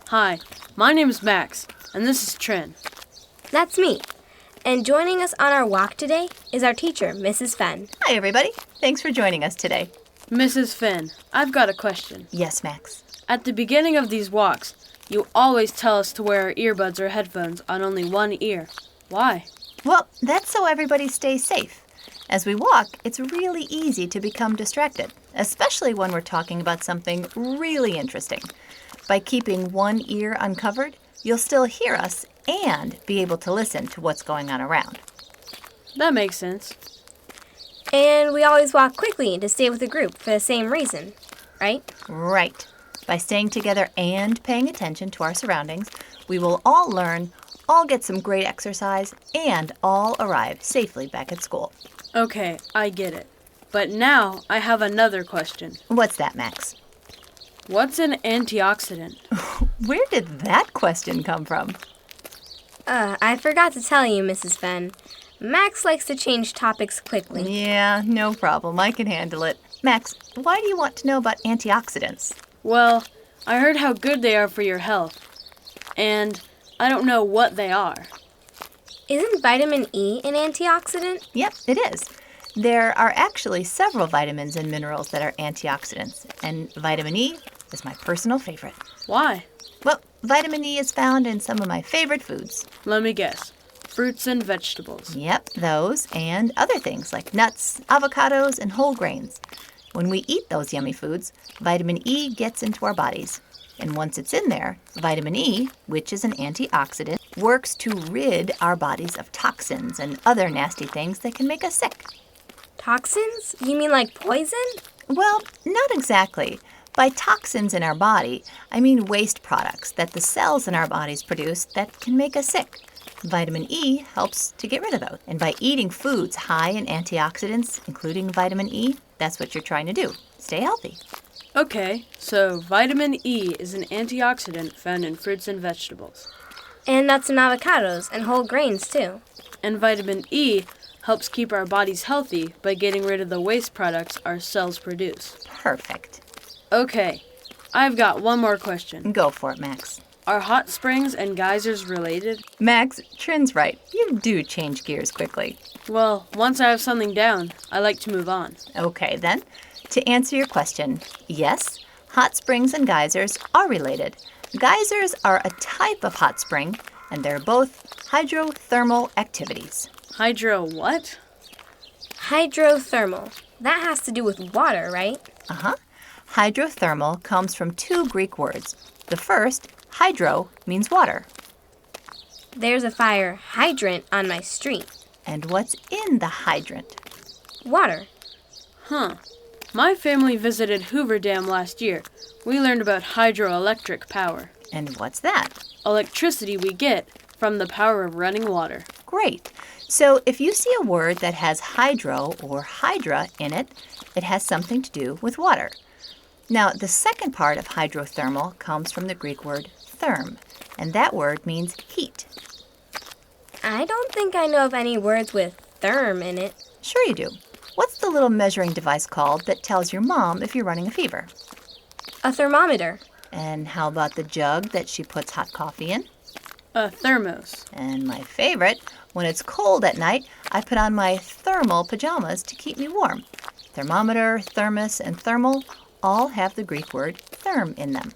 Hi, my name is Max, and this is Trin. That's me. And joining us on our walk today is our teacher, Mrs. Fenn. Hi, everybody. Thanks for joining us today. Mrs. Finn, I've got a question. Yes, Max. At the beginning of these walks, you always tell us to wear our earbuds or headphones on only one ear. Why? Well, that's so everybody stays safe. As we walk, it's really easy to become distracted, especially when we're talking about something really interesting. By keeping one ear uncovered, you'll still hear us and be able to listen to what's going on around. That makes sense. And we always walk quickly to stay with the group for the same reason, right? Right. By staying together and paying attention to our surroundings, we will all learn, all get some great exercise, and all arrive safely back at school. Okay, I get it. But now I have another question. What's that, Max? What's an antioxidant? Where did that question come from? I forgot to tell you, Mrs. Fenn. Max likes to change topics quickly. Yeah, no problem. I can handle it. Max, why do you want to know about antioxidants? Well, I heard how good they are for your health, and I don't know what they are. Isn't vitamin E an antioxidant? Yep, it is. There are actually several vitamins and minerals that are antioxidants, and vitamin E is my personal favorite. Why? Well, vitamin E is found in some of my favorite foods. Let me guess. Fruits and vegetables. Yep, those and other things like nuts, avocados, and whole grains. When we eat those yummy foods, vitamin E gets into our bodies. And once it's in there, vitamin E, which is an antioxidant, works to rid our bodies of toxins and other nasty things that can make us sick. Toxins? You mean like poison? Well, not exactly. By toxins in our body, I mean waste products that the cells in our bodies produce that can make us sick. Vitamin E helps to get rid of those. And by eating foods high in antioxidants, including vitamin E, that's what you're trying to do. Stay healthy. Okay, so vitamin E is an antioxidant found in fruits and vegetables. And nuts and avocados and whole grains, too. And vitamin E helps keep our bodies healthy by getting rid of the waste products our cells produce. Perfect. Okay, I've got one more question. Go for it, Max. Are hot springs and geysers related? Max, Trin's right. You do change gears quickly. Well, once I have something down, I like to move on. Okay, then. To answer your question, yes, hot springs and geysers are related. Geysers are a type of hot spring, and they're both hydrothermal activities. Hydro what? Hydrothermal. That has to do with water, right? Uh-huh. Hydrothermal comes from two Greek words. The first, hydro, means water. There's a fire hydrant on my street. And what's in the hydrant? Water. Huh. My family visited Hoover Dam last year. We learned about hydroelectric power. And what's that? Electricity we get from the power of running water. Great. So if you see a word that has hydro or hydra in it, it has something to do with water. Now, the second part of hydrothermal comes from the Greek word therm, and that word means heat. I don't think I know of any words with therm in it. Sure you do. What's the little measuring device called that tells your mom if you're running a fever? A thermometer. And how about the jug that she puts hot coffee in? A thermos. And my favorite, when it's cold at night, I put on my thermal pajamas to keep me warm. Thermometer, thermos, and thermal all have the Greek word therm in them.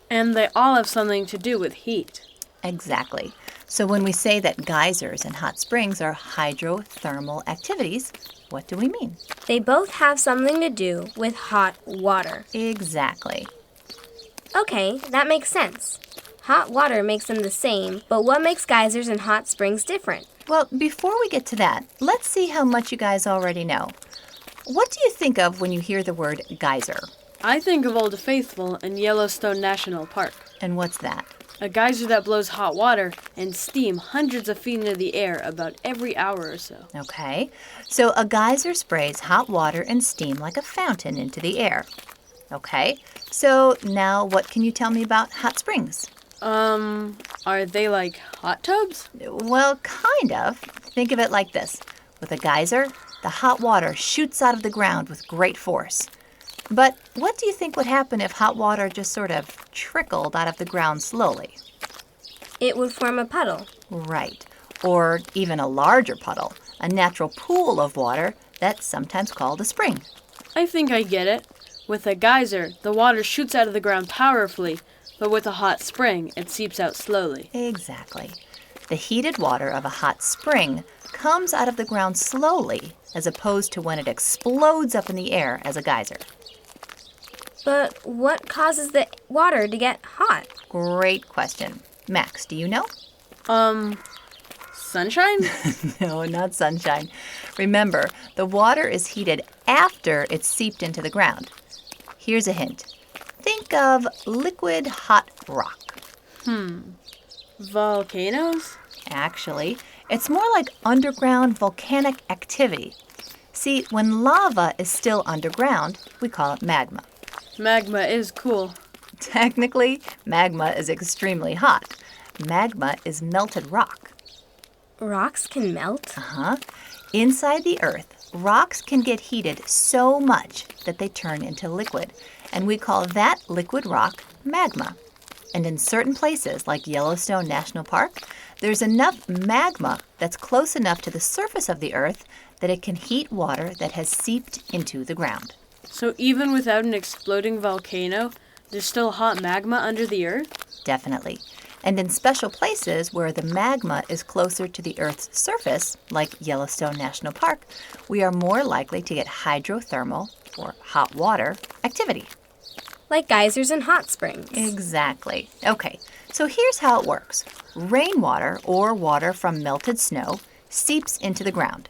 And they all have something to do with heat. Exactly. So when we say that geysers and hot springs are hydrothermal activities, what do we mean? They both have something to do with hot water. Exactly. Okay, that makes sense. Hot water makes them the same, but what makes geysers and hot springs different? Well, before we get to that, let's see how much you guys already know. What do you think of when you hear the word geyser? I think of Old Faithful and Yellowstone National Park. And what's that? A geyser that blows hot water and steam hundreds of feet into the air about every hour or so. Okay, so a geyser sprays hot water and steam like a fountain into the air. Okay, so now what can you tell me about hot springs? Are they like hot tubs? Well, kind of. Think of it like this. With a geyser, the hot water shoots out of the ground with great force. But what do you think would happen if hot water just sort of trickled out of the ground slowly? It would form a puddle. Right. Or even a larger puddle, a natural pool of water that's sometimes called a spring. I think I get it. With a geyser, the water shoots out of the ground powerfully, but with a hot spring, it seeps out slowly. Exactly. The heated water of a hot spring comes out of the ground slowly, as opposed to when it explodes up in the air as a geyser. But what causes the water to get hot? Great question. Max, do you know? Sunshine? No, not sunshine. Remember, the water is heated after it's seeped into the ground. Here's a hint. Think of liquid hot rock. Volcanoes? Actually, it's more like underground volcanic activity. See, when lava is still underground, we call it magma. Magma is cool. Technically, magma is extremely hot. Magma is melted rock. Rocks can melt? Inside the earth, rocks can get heated so much that they turn into liquid, and we call that liquid rock magma. And in certain places, like Yellowstone National Park, there's enough magma that's close enough to the surface of the earth that it can heat water that has seeped into the ground. So even without an exploding volcano, there's still hot magma under the earth? Definitely. And in special places where the magma is closer to the Earth's surface, like Yellowstone National Park, we are more likely to get hydrothermal, or hot water, activity. Like geysers and hot springs. Exactly. Okay, so here's how it works. Rainwater, or water from melted snow, seeps into the ground.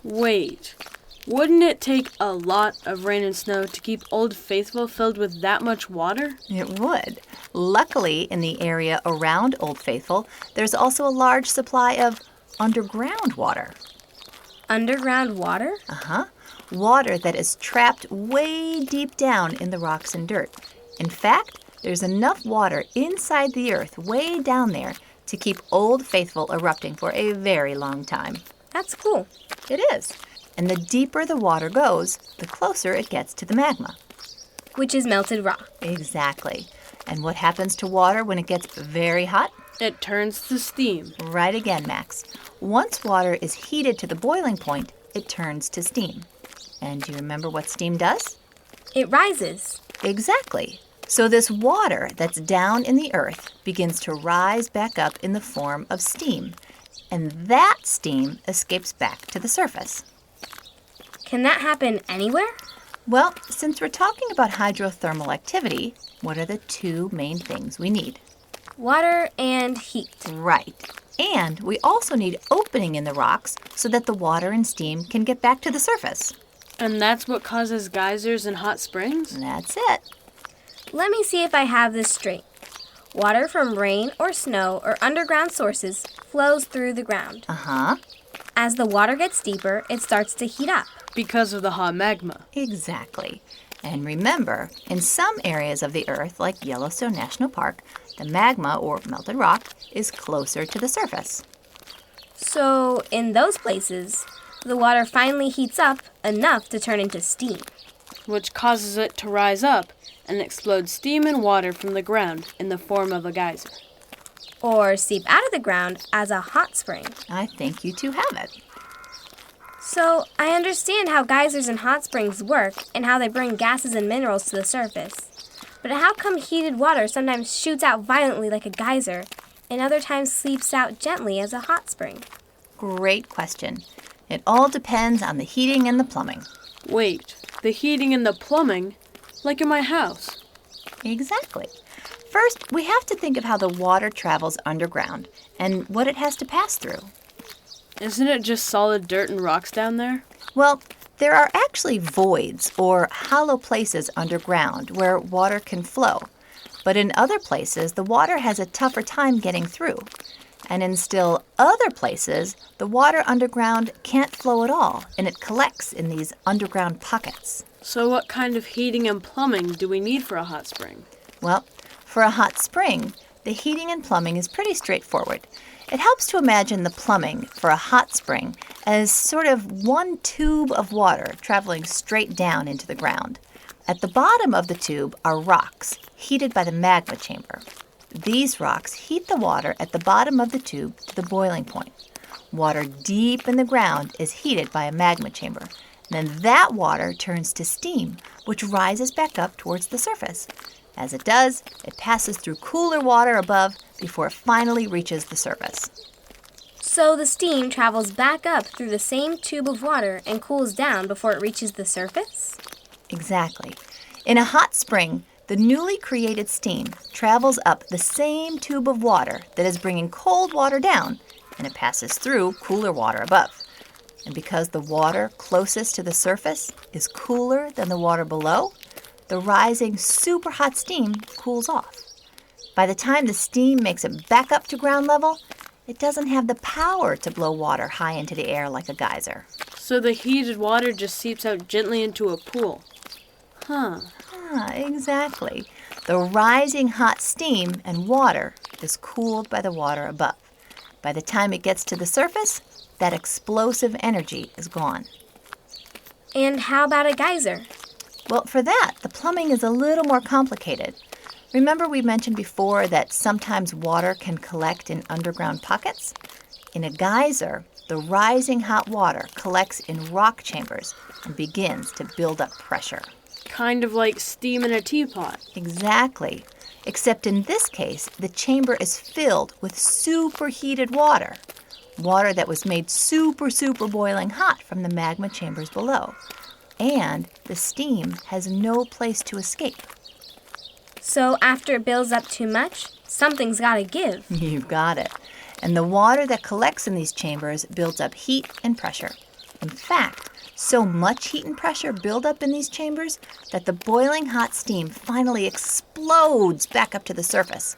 Wait, wouldn't it take a lot of rain and snow to keep Old Faithful filled with that much water? It would. Luckily, in the area around Old Faithful, there's also a large supply of underground water. Underground water? Water that is trapped way deep down in the rocks and dirt. In fact, there's enough water inside the earth way down there to keep Old Faithful erupting for a very long time. That's cool. It is. And the deeper the water goes, the closer it gets to the magma. Which is melted rock. Exactly. And what happens to water when it gets very hot? It turns to steam. Right again, Max. Once water is heated to the boiling point, it turns to steam. And do you remember what steam does? It rises. Exactly. So this water that's down in the earth begins to rise back up in the form of steam. And that steam escapes back to the surface. Can that happen anywhere? Well, since we're talking about hydrothermal activity, what are the two main things we need? Water and heat. Right. And we also need opening in the rocks so that the water and steam can get back to the surface. And that's what causes geysers and hot springs? That's it. Let me see if I have this straight. Water from rain or snow or underground sources flows through the ground. As the water gets deeper, it starts to heat up. Because of the hot magma. Exactly. And remember, in some areas of the earth, like Yellowstone National Park, the magma, or melted rock, is closer to the surface. So, in those places, the water finally heats up enough to turn into steam. Which causes it to rise up and explode steam and water from the ground in the form of a geyser. Or seep out of the ground as a hot spring. I think you two have it. So, I understand how geysers and hot springs work and how they bring gases and minerals to the surface. But how come heated water sometimes shoots out violently like a geyser and other times seeps out gently as a hot spring? Great question. It all depends on the heating and the plumbing. Wait, the heating and the plumbing? Like in my house. Exactly. First, we have to think of how the water travels underground and what it has to pass through. Isn't it just solid dirt and rocks down there? Well, there are actually voids or hollow places underground where water can flow. But in other places, the water has a tougher time getting through. And in still other places, the water underground can't flow at all, and it collects in these underground pockets. So what kind of heating and plumbing do we need for a hot spring? Well, for a hot spring, The heating and plumbing is pretty straightforward. It helps to imagine the plumbing for a hot spring as sort of one tube of water traveling straight down into the ground. At the bottom of the tube are rocks heated by the magma chamber. These rocks heat the water at the bottom of the tube to the boiling point. Water deep in the ground is heated by a magma chamber. Then that water turns to steam, which rises back up towards the surface. As it does, it passes through cooler water above before it finally reaches the surface. So the steam travels back up through the same tube of water and cools down before it reaches the surface? Exactly. In a hot spring, the newly created steam travels up the same tube of water that is bringing cold water down, and it passes through cooler water above. And because the water closest to the surface is cooler than the water below, the rising super hot steam cools off. By the time the steam makes it back up to ground level, it doesn't have the power to blow water high into the air like a geyser. So the heated water just seeps out gently into a pool. Huh. Exactly. The rising hot steam and water is cooled by the water above. By the time it gets to the surface, that explosive energy is gone. And how about a geyser? Well, for that, the plumbing is a little more complicated. Remember we mentioned before that sometimes water can collect in underground pockets? In a geyser, the rising hot water collects in rock chambers and begins to build up pressure. Kind of like steam in a teapot. Exactly. Except in this case, the chamber is filled with superheated water. Water that was made super boiling hot from the magma chambers below. And the steam has no place to escape. So after it builds up too much, something's got to give. You've got it. And the water that collects in these chambers builds up heat and pressure. In fact, so much heat and pressure build up in these chambers that the boiling hot steam finally explodes back up to the surface.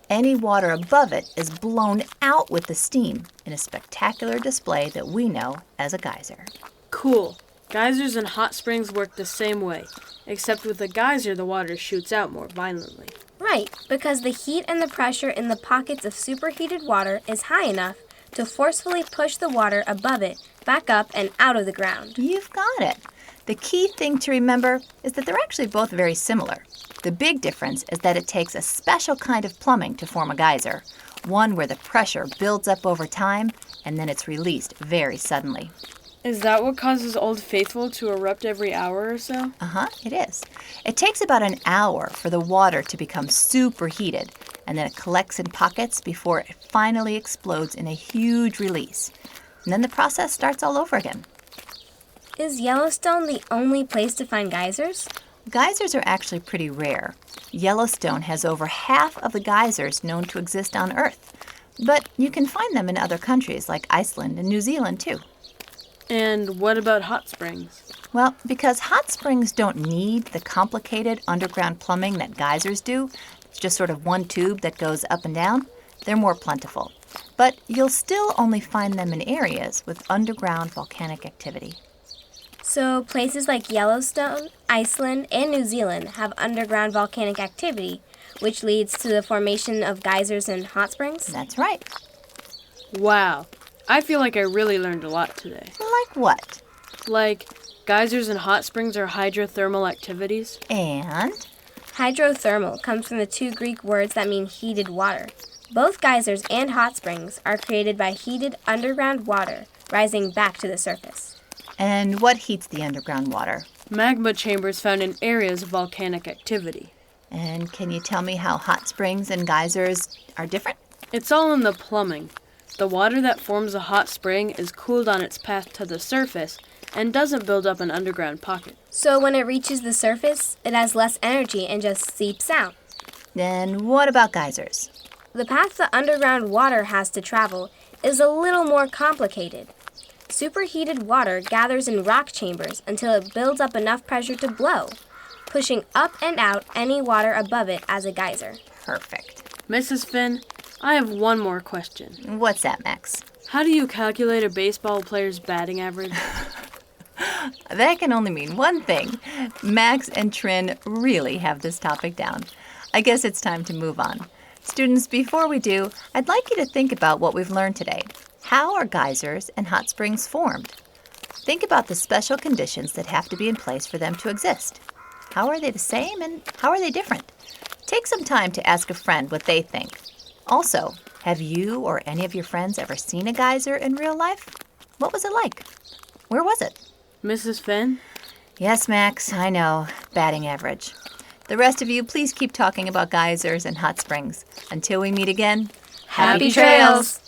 Any water above it is blown out with the steam in a spectacular display that we know as a geyser. Cool. Geysers and hot springs work the same way, except with a geyser the water shoots out more violently. Right, because the heat and the pressure in the pockets of superheated water is high enough to forcefully push the water above it back up and out of the ground. You've got it. The key thing to remember is that they're actually both very similar. The big difference is that it takes a special kind of plumbing to form a geyser, one where the pressure builds up over time and then it's released very suddenly. Is that what causes Old Faithful to erupt every hour or so? It is. It takes about an hour for the water to become superheated, and then it collects in pockets before it finally explodes in a huge release. And then the process starts all over again. Is Yellowstone the only place to find geysers? Geysers are actually pretty rare. Yellowstone has over half of the geysers known to exist on Earth, but you can find them in other countries like Iceland and New Zealand too. And what about hot springs? Well, because hot springs don't need the complicated underground plumbing that geysers do, it's just sort of one tube that goes up and down, they're more plentiful. But you'll still only find them in areas with underground volcanic activity. So places like Yellowstone, Iceland, and New Zealand have underground volcanic activity, which leads to the formation of geysers and hot springs? That's right. Wow. I feel like I really learned a lot today. Like what? Like, geysers and hot springs are hydrothermal activities. And? Hydrothermal comes from the two Greek words that mean heated water. Both geysers and hot springs are created by heated underground water rising back to the surface. And what heats the underground water? Magma chambers found in areas of volcanic activity. And can you tell me how hot springs and geysers are different? It's all in the plumbing. The water that forms a hot spring is cooled on its path to the surface and doesn't build up an underground pocket. So when it reaches the surface, it has less energy and just seeps out. Then what about geysers? The path the underground water has to travel is a little more complicated. Superheated water gathers in rock chambers until it builds up enough pressure to blow, pushing up and out any water above it as a geyser. Perfect. Mrs. Finn, I have one more question. What's that, Max? How do you calculate a baseball player's batting average? That can only mean one thing. Max and Trin really have this topic down. I guess it's time to move on. Students, before we do, I'd like you to think about what we've learned today. How are geysers and hot springs formed? Think about the special conditions that have to be in place for them to exist. How are they the same and how are they different? Take some time to ask a friend what they think. Also, have you or any of your friends ever seen a geyser in real life? What was it like? Where was it? Mrs. Finn? Yes, Max, I know. Batting average. The rest of you, please keep talking about geysers and hot springs. Until we meet again, Happy trails!